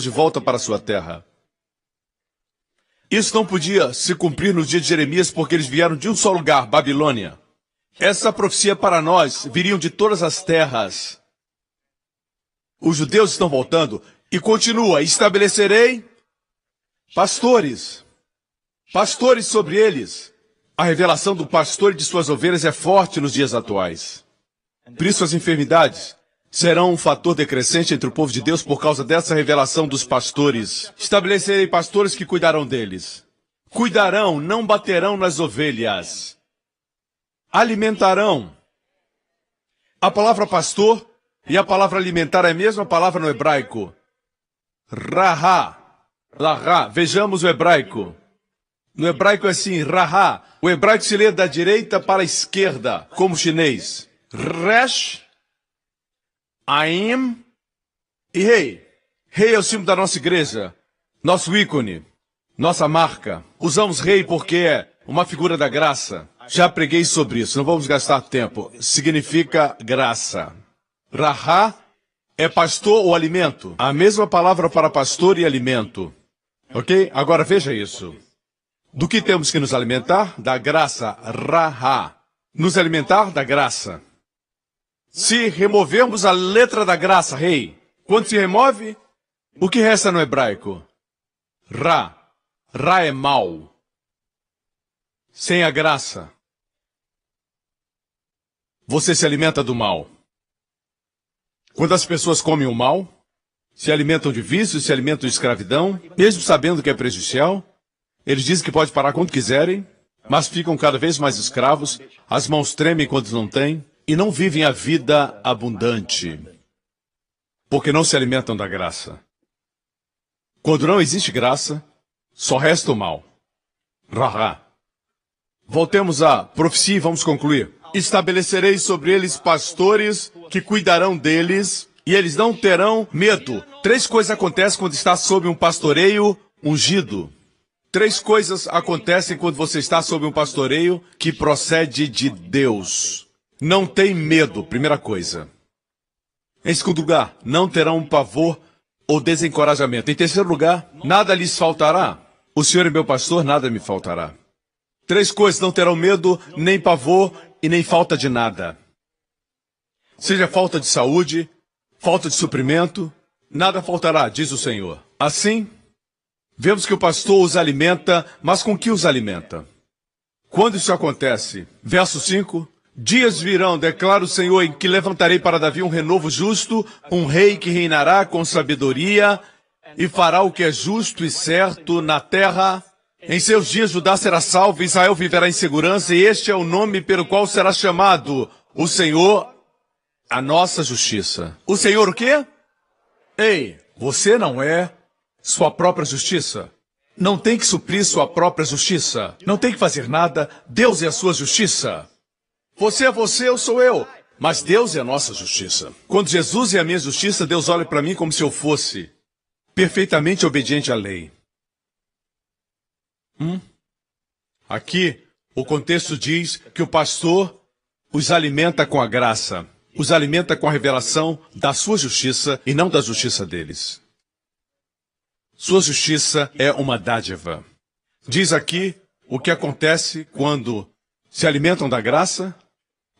de volta para sua terra. Isso não podia se cumprir no dia de Jeremias, porque eles vieram de um só lugar, Babilônia. Essa profecia para nós viriam de todas as terras. Os judeus estão voltando e continua: estabelecerei pastores sobre eles. A revelação do pastor e de suas ovelhas é forte nos dias atuais. Por isso as enfermidades serão um fator decrescente entre o povo de Deus por causa dessa revelação dos pastores. Estabelecerei pastores que cuidarão deles. Cuidarão, não baterão nas ovelhas. Alimentarão. A palavra pastor e a palavra alimentar é a mesma palavra no hebraico. Rahá. Rahá. Vejamos o hebraico. No hebraico é assim, rahá. O hebraico se lê da direita para a esquerda, como o chinês. Resh, Aim e Rei. Rei é o símbolo da nossa igreja, nosso ícone, nossa marca. Usamos rei porque é uma figura da graça. Já preguei sobre isso, não vamos gastar tempo. Significa graça. Rahá é pastor ou alimento. A mesma palavra para pastor e alimento. Ok? Agora veja isso. Do que temos que nos alimentar? Da graça. Rahá. Nos alimentar da graça. Se removermos a letra da graça, rei, quando se remove, o que resta no hebraico? Ra. Ra é mal. Sem a graça, você se alimenta do mal. Quando as pessoas comem o mal, se alimentam de vícios, se alimentam de escravidão, mesmo sabendo que é prejudicial, eles dizem que pode parar quando quiserem, mas ficam cada vez mais escravos, as mãos tremem quando não têm, e não vivem a vida abundante, porque não se alimentam da graça. Quando não existe graça, só resta o mal. Rahá. Voltemos à profecia e vamos concluir. Estabelecerei sobre eles pastores que cuidarão deles, e eles não terão medo. 3 coisas acontecem quando está sob um pastoreio ungido. 3 coisas acontecem quando você está sob um pastoreio que procede de Deus. Não tem medo, primeira coisa. Em segundo lugar, não terão pavor ou desencorajamento. Em terceiro lugar, nada lhes faltará. O Senhor é meu pastor, nada me faltará. 3 coisas: não terão medo, nem pavor e nem falta de nada. Seja falta de saúde, falta de suprimento, nada faltará, diz o Senhor. Assim, vemos que o pastor os alimenta, mas com que os alimenta? Quando isso acontece? Verso 5. Dias virão, declara o Senhor, em que levantarei para Davi um renovo justo, um rei que reinará com sabedoria e fará o que é justo e certo na terra. Em seus dias Judá será salvo, Israel viverá em segurança, e este é o nome pelo qual será chamado: o Senhor, a nossa justiça. O Senhor o quê? Ei, você não é sua própria justiça. Não tem que suprir sua própria justiça. Não tem que fazer nada. Deus é a sua justiça. Você é você, eu sou eu. Mas Deus é a nossa justiça. Quando Jesus é a minha justiça, Deus olha para mim como se eu fosse perfeitamente obediente à lei. Aqui, o contexto diz que o pastor os alimenta com a graça. Os alimenta com a revelação da sua justiça e não da justiça deles. Sua justiça é uma dádiva. Diz aqui o que acontece quando se alimentam da graça.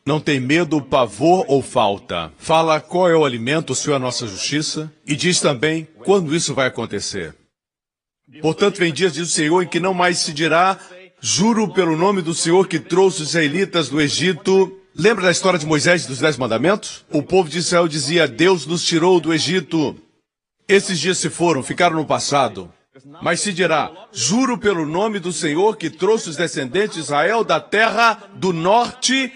Não tem medo, pavor ou falta. Fala qual é o alimento, o Senhor é a nossa justiça. E diz também quando isso vai acontecer. Portanto, vem dias, diz o Senhor, em que não mais se dirá: juro pelo nome do Senhor que trouxe os israelitas do Egito. Lembra da história de Moisés e dos 10 mandamentos? O povo de Israel dizia: Deus nos tirou do Egito. Esses dias se foram, ficaram no passado. Mas se dirá: juro pelo nome do Senhor que trouxe os descendentes de Israel da terra do norte.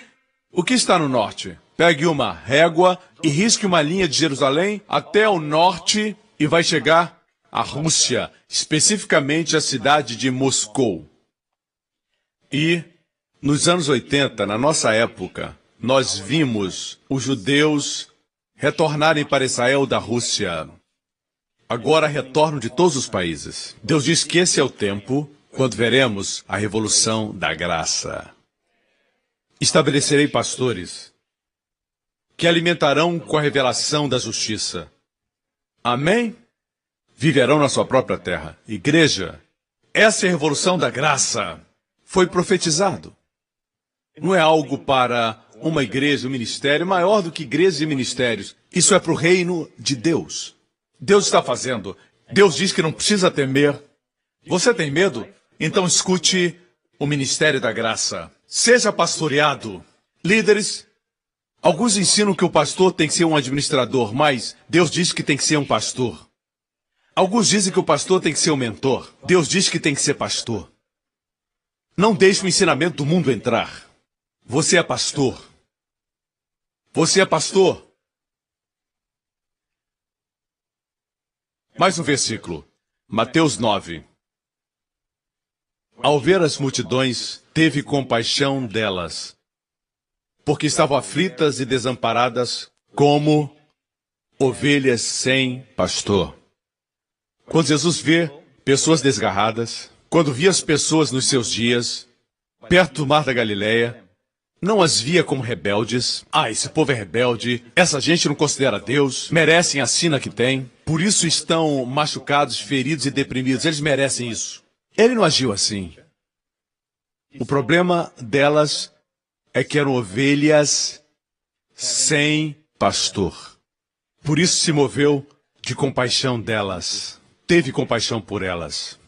O que está no norte? Pegue uma régua e risque uma linha de Jerusalém até o norte e vai chegar à Rússia, especificamente a cidade de Moscou. E nos anos 80, na nossa época, nós vimos os judeus retornarem para Israel da Rússia. Agora retornam de todos os países. Deus diz que esse é o tempo quando veremos a revolução da graça. Estabelecerei pastores que alimentarão com a revelação da justiça. Amém? viverão na sua própria terra. Igreja, essa é a revolução da graça. Foi profetizado. Não é algo para uma igreja, um ministério, maior do que igrejas e ministérios. Isso é para o reino de Deus. Deus está fazendo. Deus diz que não precisa temer. Você tem medo? Então escute o ministério da graça. Seja pastoreado. Líderes, alguns ensinam que o pastor tem que ser um administrador, mas Deus diz que tem que ser um pastor. Alguns dizem que o pastor tem que ser um mentor. Deus diz que tem que ser pastor. Não deixe o ensinamento do mundo entrar. Você é pastor. Você é pastor. Mais um versículo. Mateus 9. Ao ver as multidões, teve compaixão delas, porque estavam aflitas e desamparadas como ovelhas sem pastor. Quando Jesus vê pessoas desgarradas, quando via as pessoas nos seus dias, perto do mar da Galileia, não as via como rebeldes. Ah, esse povo é rebelde, essa gente não considera Deus, merecem a sina que tem, por isso estão machucados, feridos e deprimidos, eles merecem isso. Ele não agiu assim. O problema delas é que eram ovelhas sem pastor. Por isso se moveu de compaixão delas, teve compaixão por elas.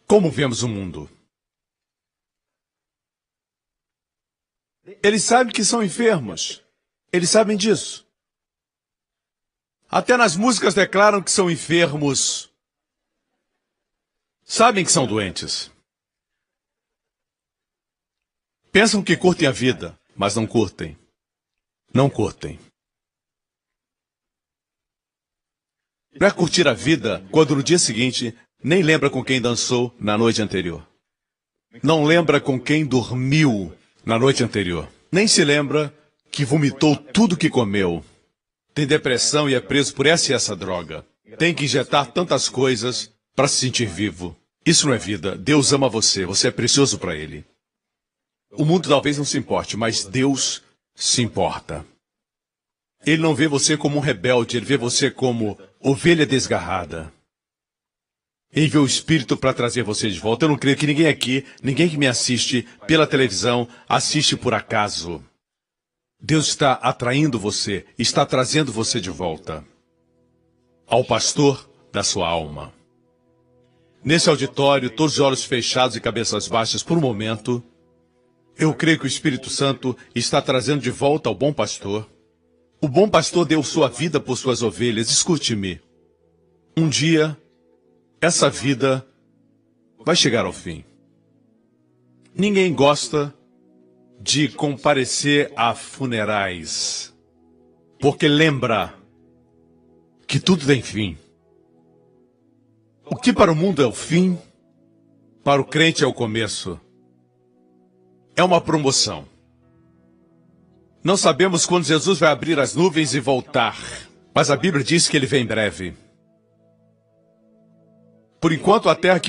Como vemos o mundo? Eles sabem que são enfermos. Eles sabem disso. Até nas músicas declaram que são enfermos. Sabem que são doentes. Pensam que curtem a vida, mas não curtem. Não curtem. Não é curtir a vida quando no dia seguinte nem lembra com quem dançou na noite anterior. Não lembra com quem dormiu na noite anterior. Nem se lembra que vomitou tudo que comeu. Tem depressão e é preso por essa e essa droga. Tem que injetar tantas coisas para se sentir vivo. Isso não é vida. Deus ama você. Você é precioso para Ele. O mundo talvez não se importe, mas Deus se importa. Ele não vê você como um rebelde. Ele vê você como ovelha desgarrada. Ele enviou o Espírito para trazer você de volta. Eu não creio que ninguém aqui, ninguém que me assiste pela televisão, assiste por acaso. Deus está atraindo você, está trazendo você de volta ao pastor da sua alma. Nesse auditório, todos os olhos fechados e cabeças baixas por um momento, eu creio que o Espírito Santo está trazendo de volta ao bom pastor. O bom pastor deu sua vida por suas ovelhas. Escute-me. Um dia, essa vida vai chegar ao fim. Ninguém gosta de comparecer a funerais, porque lembra que tudo tem fim. O que para o mundo é o fim, para o crente é o começo. É uma promoção. Não sabemos quando Jesus vai abrir as nuvens e voltar, mas a Bíblia diz que ele vem em breve. Por enquanto, a terra que